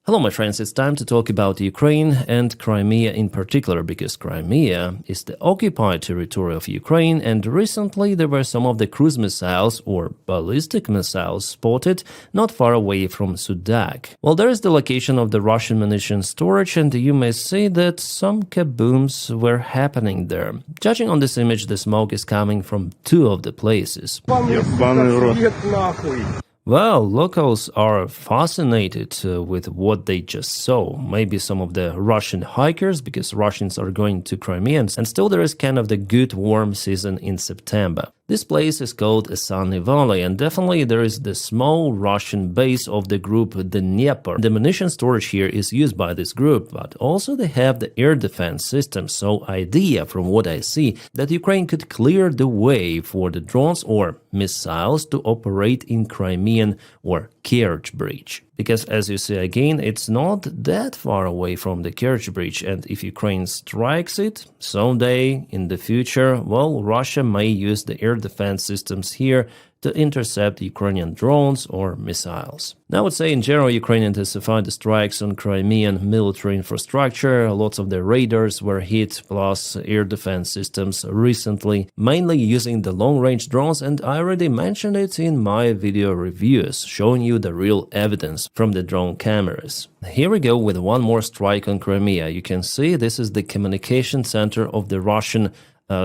Hello my friends, it's time to talk about Ukraine and Crimea in particular, because Crimea is the occupied territory of Ukraine, and recently there were some of the cruise missiles or ballistic missiles spotted not far away from Sudak. Well, there is the location of the Russian munition storage, and you may see that some kabooms were happening there. Judging on this image, the smoke is coming from two of the places. Well, locals are fascinated with what they just saw. Maybe some of the Russian hikers, because Russians are going to Crimea, and still there is kind of the good warm season in September. This place is called a sunny valley, and definitely there is the small Russian base of the group, the Dnieper. The munition storage here is used by this group, but also they have the air defense system. So idea, from what I see, that Ukraine could clear the way for the drones or missiles to operate in Crimean or Kerch Bridge. Because as you see again, it's not that far away from the Kerch Bridge, and if Ukraine strikes it someday in the future, well, Russia may use the air defense systems here to intercept Ukrainian drones or missiles. Now, I would say in general, Ukraine intensified the strikes on Crimean military infrastructure. Lots of the radars were hit, plus air defense systems recently, mainly using the long-range drones, and I already mentioned it in my video reviews, showing you the real evidence from the drone cameras. Here we go with one more strike on Crimea. You can see this is the communication center of the Russian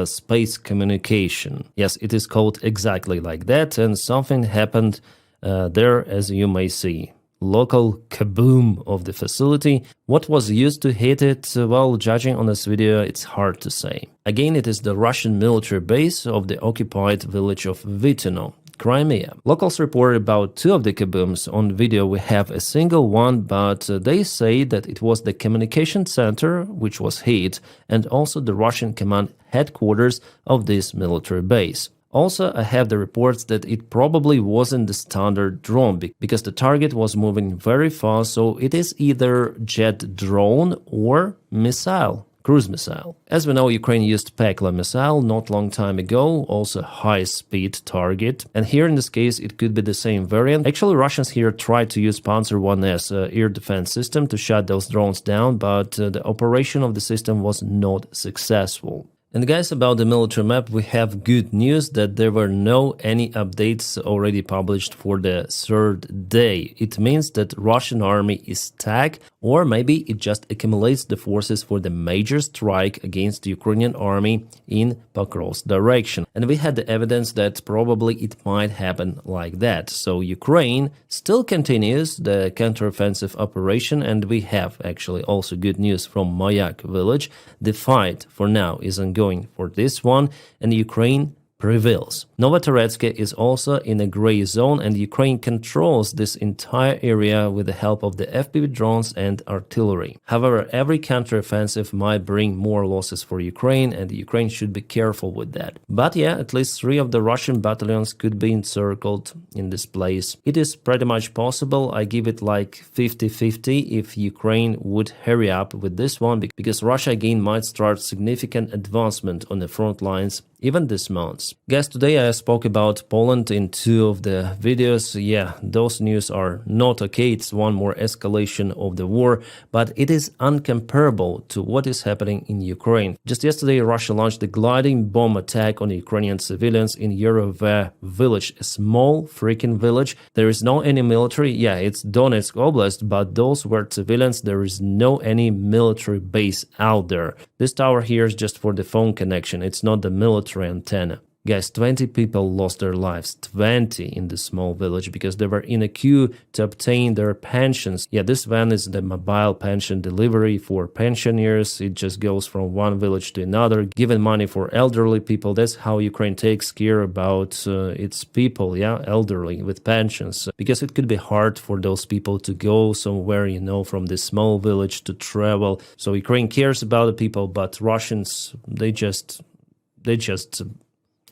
space communication. Yes, it is called exactly like that, and something happened there, as you may see. Local kaboom of the facility. What was used to hit it? Well, judging on this video, it's hard to say. Again, it is the Russian military base of the occupied village of Vitino, Crimea. Locals report about two of the kabooms. On video we have a single one, but they say that it was the communication center which was hit, and also the Russian command headquarters of this military base. Also, I have the reports that it probably wasn't the standard drone, because the target was moving very fast, so it is either jet drone or missile. Cruise missile. As we know, Ukraine used Pekla missile not long time ago, also high-speed target. And here in this case, it could be the same variant. Actually, Russians here tried to use Panzer 1S air defense system to shut those drones down, but the operation of the system was not successful. And guys, about the military map, we have good news that there were no any updates already published for the third day. It means that Russian army is stuck, or maybe it just accumulates the forces for the major strike against the Ukrainian army in Pokrov's direction. And we had the evidence that probably it might happen like that. So Ukraine still continues the counteroffensive operation, and we have actually also good news from Mayak village. The fight for now is ongoing for this one, and Ukraine prevails. Novotoretsk is also in a gray zone, and Ukraine controls this entire area with the help of the FPV drones and artillery. However, every counteroffensive might bring more losses for Ukraine, and Ukraine should be careful with that. But yeah, at least 3 of the Russian battalions could be encircled in this place. It is pretty much possible. I give it like 50-50 if Ukraine would hurry up with this one, because Russia again might start significant advancement on the front lines even this month. Guys, today I spoke about Poland in 2 of the videos. Yeah, those news are not okay. It's one more escalation of the war, but it is uncomparable to what is happening in Ukraine. Just yesterday, Russia launched a gliding bomb attack on Ukrainian civilians in Yerove village, a small freaking village. There is no any military. Yeah, it's Donetsk Oblast, but those were civilians. There is no any military base out there. This tower here is just for the phone connection. It's not the military antenna. Guys, 20 people lost their lives, 20 in this small village, because they were in a queue to obtain their pensions. Yeah, this van is the mobile pension delivery for pensioners. It just goes from one village to another, giving money for elderly people. That's how Ukraine takes care about its people, yeah, elderly with pensions. Because it could be hard for those people to go somewhere, you know, from this small village to travel. So Ukraine cares about the people, but Russians, they just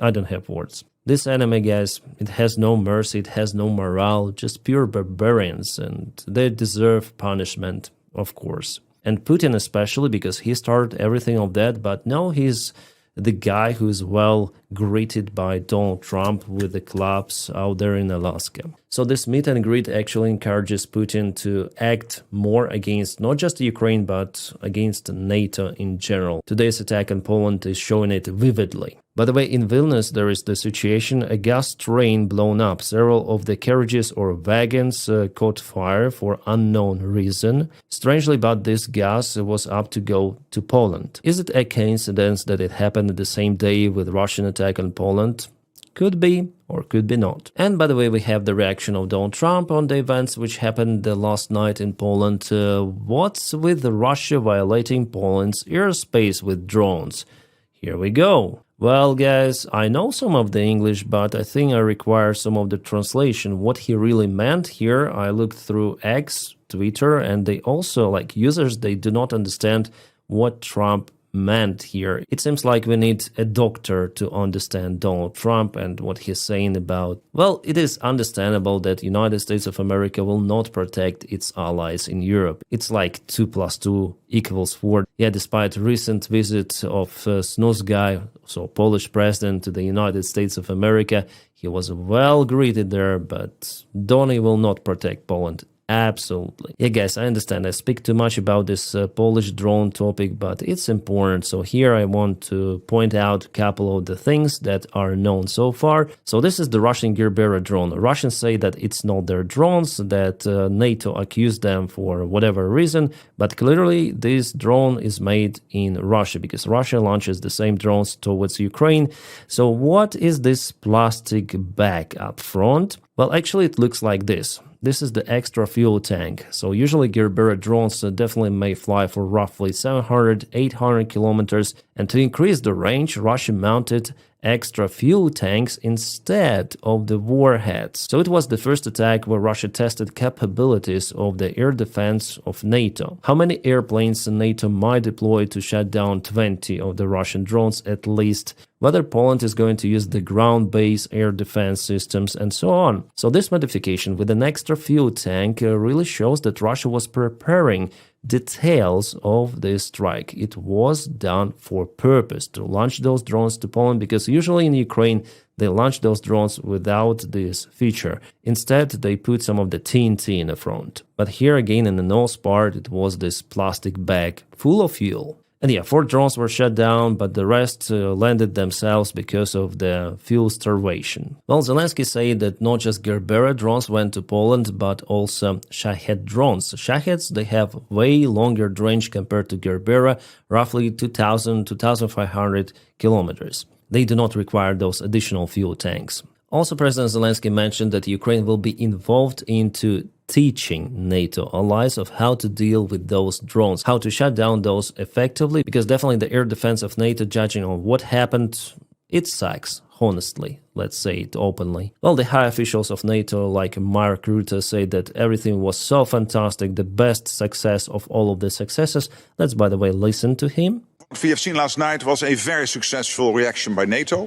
I don't have words. This enemy, guys, it has no mercy, it has no morale, just pure barbarians, and they deserve punishment, of course. And Putin especially, because he started everything of that, but now he's the guy who's, well, greeted by Donald Trump with the clubs out there in Alaska. So this meet and greet actually encourages Putin to act more against not just Ukraine, but against NATO in general. Today's attack on Poland is showing it vividly. By the way, in Vilnius, there is the situation, a gas train blown up. Several of the carriages or wagons caught fire for unknown reason. Strangely, but this gas was up to go to Poland. Is it a coincidence that it happened the same day with Russian attack on Poland? Could be, or could be not. And by the way, we have the reaction of Donald Trump on the events which happened last night in Poland. What's with Russia violating Poland's airspace with drones? Here we go. Well, guys, I know some of the English, but I think I require some of the translation. What he really meant here, I looked through X, Twitter, and they also, like users, they do not understand what Trump meant here. It seems like we need a doctor to understand Donald Trump and what he's saying about. Well, it is understandable that United States of America will not protect its allies in Europe. It's like 2 + 2 = 4. Yeah, despite recent visit of Snus guy, so Polish president to the United States of America, he was well greeted there, but Donny will not protect Poland. Absolutely. Yeah, guys, I understand I speak too much about this Polish drone topic, but it's important. So here I want to point out a couple of the things that are known so far. So this is the Russian Gerbera drone. Russians say that it's not their drones, that NATO accused them for whatever reason, but clearly this drone is made in Russia because Russia launches the same drones towards Ukraine. So what is this plastic bag up front? Well, actually it looks like this. This is the extra fuel tank. So usually Gerbera drones definitely may fly for roughly 700-800 kilometers. And to increase the range, Russia mounted extra fuel tanks instead of the warheads. So it was the first attack where Russia tested capabilities of the air defense of NATO. How many airplanes NATO might deploy to shut down 20 of the Russian drones at least? Whether Poland is going to use the ground-based air defense systems and so on. So this modification with an extra fuel tank really shows that Russia was preparing details of this strike. It was done for purpose to launch those drones to Poland because usually in Ukraine they launch those drones without this feature. Instead, they put some of the TNT in the front. But here again in the nose part, it was this plastic bag full of fuel. And yeah, 4 drones were shut down, but the rest landed themselves because of the fuel starvation. Well, Zelensky said that not just Gerbera drones went to Poland, but also Shahed drones. Shaheds, they have way longer range compared to Gerbera, roughly 2,000 to 2,500 kilometers. They do not require those additional fuel tanks. Also, President Zelensky mentioned that Ukraine will be involved into teaching NATO allies of how to deal with those drones, how to shut down those effectively, because definitely the air defense of NATO, judging on what happened, it sucks, honestly, let's say it openly. Well, the high officials of NATO, like Mark Rutte, say that everything was so fantastic, the best success of all of the successes. Let's, by the way, listen to him. What we have seen last night was a very successful reaction by NATO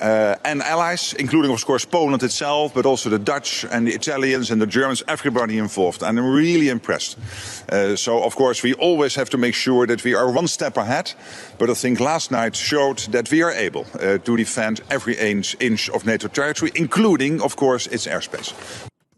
and allies, including, of course, Poland itself, but also the Dutch and the Italians and the Germans, everybody involved. And I'm really impressed. So, of course, we always have to make sure that we are one step ahead. But I think last night showed that we are able to defend every inch of NATO territory, including, of course, its airspace.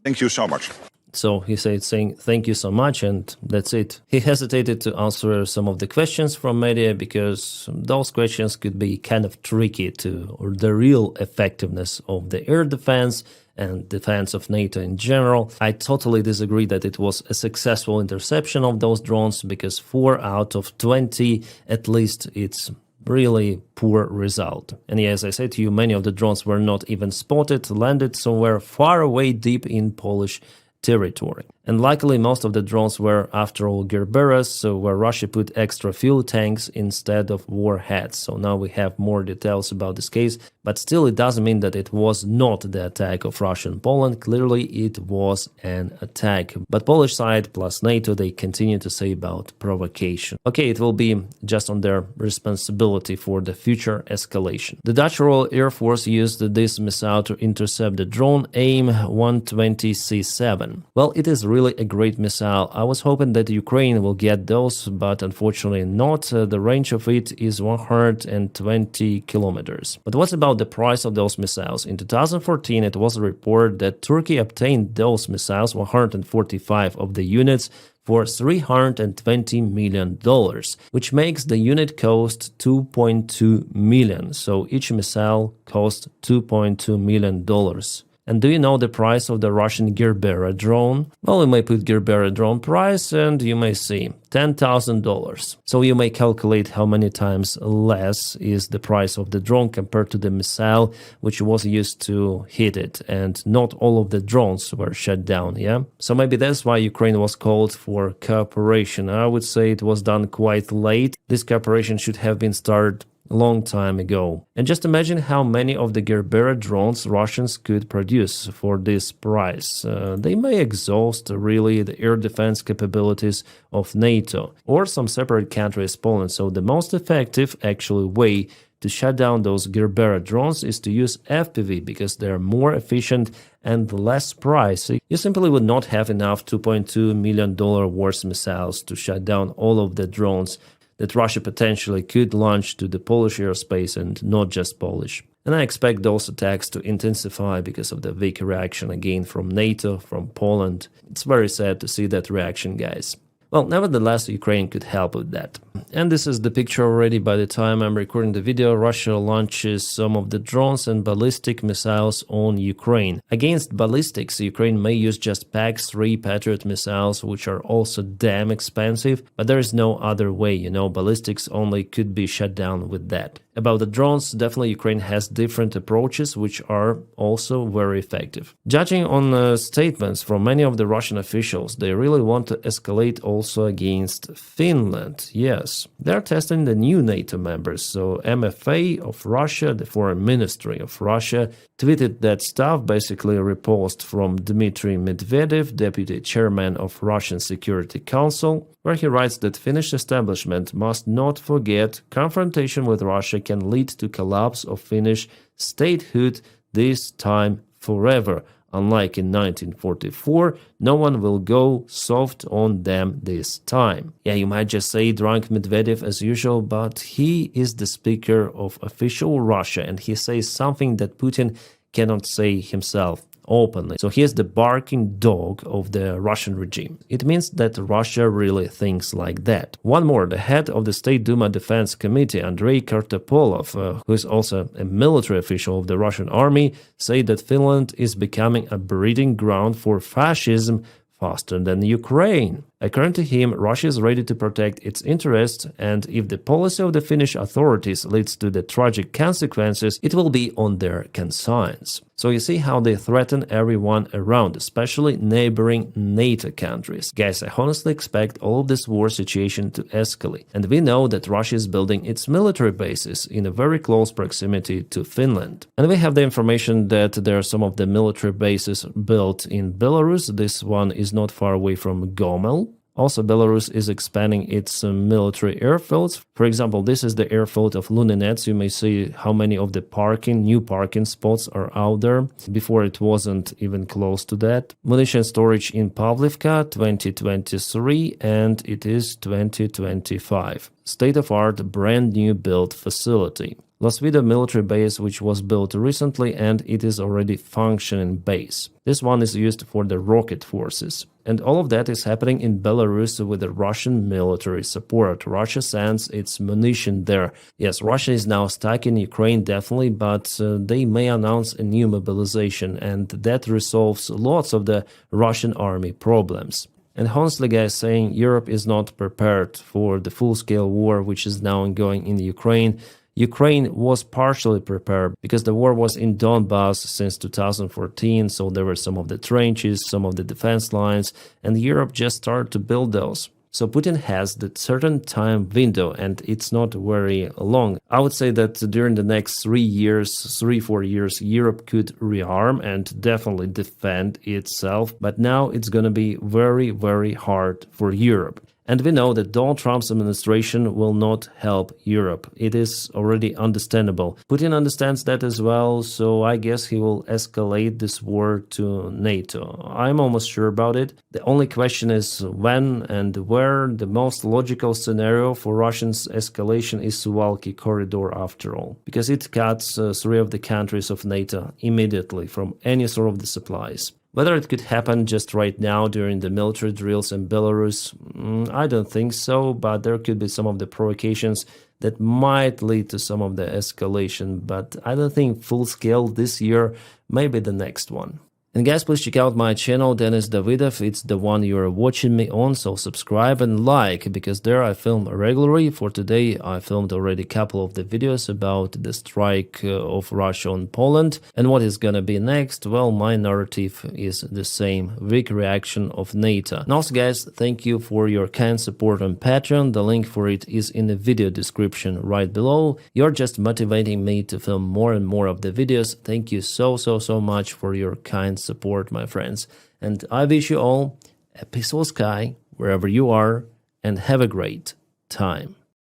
Thank you so much. So he said, saying thank you so much, and that's it. He hesitated to answer some of the questions from media because those questions could be kind of tricky to the real effectiveness of the air defense and defense of NATO in general. I totally disagree that it was a successful interception of those drones because 4 out of 20, at least, it's really poor result. And yeah, as I said to you, many of the drones were not even spotted, landed somewhere far away deep in Polish territory. And luckily, most of the drones were, after all, Gerberas, so where Russia put extra fuel tanks instead of warheads. So now we have more details about this case, but still it doesn't mean that it was not the attack of Russia in Poland. Clearly, it was an attack. But Polish side plus NATO, they continue to say about provocation. Okay, it will be just on their responsibility for the future escalation. The Dutch Royal Air Force used this missile to intercept the drone AIM-120C7. Well, it is really a great missile. I was hoping that Ukraine will get those, but unfortunately not. The range of it is 120 kilometers. But what's about the price of those missiles? In 2014, it was reported that Turkey obtained those missiles, 145 of the units, for $320 million, which makes the unit cost $2.2 million. So each missile cost $2.2 million. And do you know the price of the Russian Gerbera drone? Well, you may put Gerbera drone price and you may see $10,000. So you may calculate how many times less is the price of the drone compared to the missile which was used to hit it. And not all of the drones were shut down, yeah? So maybe that's why Ukraine was called for cooperation. I would say it was done quite late. This cooperation should have been started a long time ago. And just imagine how many of the Gerbera drones Russians could produce for this price. They may exhaust really the air defense capabilities of NATO or some separate countries, Poland. So the most effective actually way to shut down those Gerbera drones is to use FPV because they're more efficient and less pricey. You simply would not have enough $2.2 million worth missiles to shut down all of the drones that Russia potentially could launch to the Polish airspace, and not just Polish. And I expect those attacks to intensify because of the weak reaction again from NATO, from Poland. It's very sad to see that reaction, guys. Well, nevertheless, Ukraine could help with that. And this is the picture already by the time I'm recording the video. Russia launches some of the drones and ballistic missiles on Ukraine. Against ballistics, Ukraine may use just PAC-3 Patriot missiles, which are also damn expensive, but there is no other way, ballistics only could be shut down with that. About the drones, definitely Ukraine has different approaches, which are also very effective. Judging on statements from many of the Russian officials, they really want to escalate also against Finland. Yes, they're testing the new NATO members. So MFA of Russia, the Foreign Ministry of Russia, tweeted that stuff, basically a repost from Dmitry Medvedev, deputy chairman of Russian Security Council, where he writes that Finnish establishment must not forget confrontation with Russia can lead to collapse of Finnish statehood, this time forever. Unlike in 1944, no one will go soft on them this time. Yeah, you might just say drunk Medvedev as usual, but he is the speaker of official Russia and he says something that Putin cannot say himself openly. So he is the barking dog of the Russian regime. It means that Russia really thinks like that. One more, the head of the State Duma Defense Committee, Andrei Kartapolov, who is also a military official of the Russian army, said that Finland is becoming a breeding ground for fascism faster than Ukraine. According to him, Russia is ready to protect its interests, and if the policy of the Finnish authorities leads to the tragic consequences, it will be on their conscience. So you see how they threaten everyone around, especially neighboring NATO countries. Guys, I honestly expect all of this war situation to escalate. And we know that Russia is building its military bases in a very close proximity to Finland. And we have the information that there are some of the military bases built in Belarus. This one is not far away from Gomel. Also, Belarus is expanding its military airfields. For example, this is the airfield of Luninets. You may see how many of the new parking spots are out there. Before it wasn't even close to that. Munition storage in Pavlivka 2023 and it is 2025. State-of-art brand new built facility. Losvido military base, which was built recently and it is already functioning base. This one is used for the rocket forces. And all of that is happening in Belarus with the Russian military support. Russia sends its munition there. Yes, Russia is now stuck in Ukraine, definitely, but they may announce a new mobilization, and that resolves lots of the Russian army problems. And honestly, guys, saying Europe is not prepared for the full-scale war which is now ongoing in Ukraine. Ukraine was partially prepared because the war was in Donbass since 2014, so there were some of the trenches, some of the defense lines, and Europe just started to build those. So Putin has that certain time window, and it's not very long. I would say that during the next 4 years, Europe could rearm and definitely defend itself. But now it's going to be very, very hard for Europe. And we know that Donald Trump's administration will not help Europe. It is already understandable. Putin understands that as well, so I guess he will escalate this war to NATO. I'm almost sure about it. The only question is when and where. The most logical scenario for Russia's escalation is Suwalki corridor after all, because it cuts 3 of the countries of NATO immediately from any sort of the supplies. Whether it could happen just right now during the military drills in Belarus, I don't think so, but there could be some of the provocations that might lead to some of the escalation, but I don't think full scale this year, maybe the next one. And guys, please check out my channel, Denis Davidov. It's the one you're watching me on, so subscribe and like, because there I film regularly. For today, I filmed already a couple of the videos about the strike of Russia on Poland. And what is gonna be next? Well, my narrative is the same, weak reaction of NATO. And also, guys, thank you for your kind support on Patreon. The link for it is in the video description right below. You're just motivating me to film more and more of the videos. Thank you so much for your kind support, my friends, and I wish you all a peaceful sky wherever you are, and have a great time.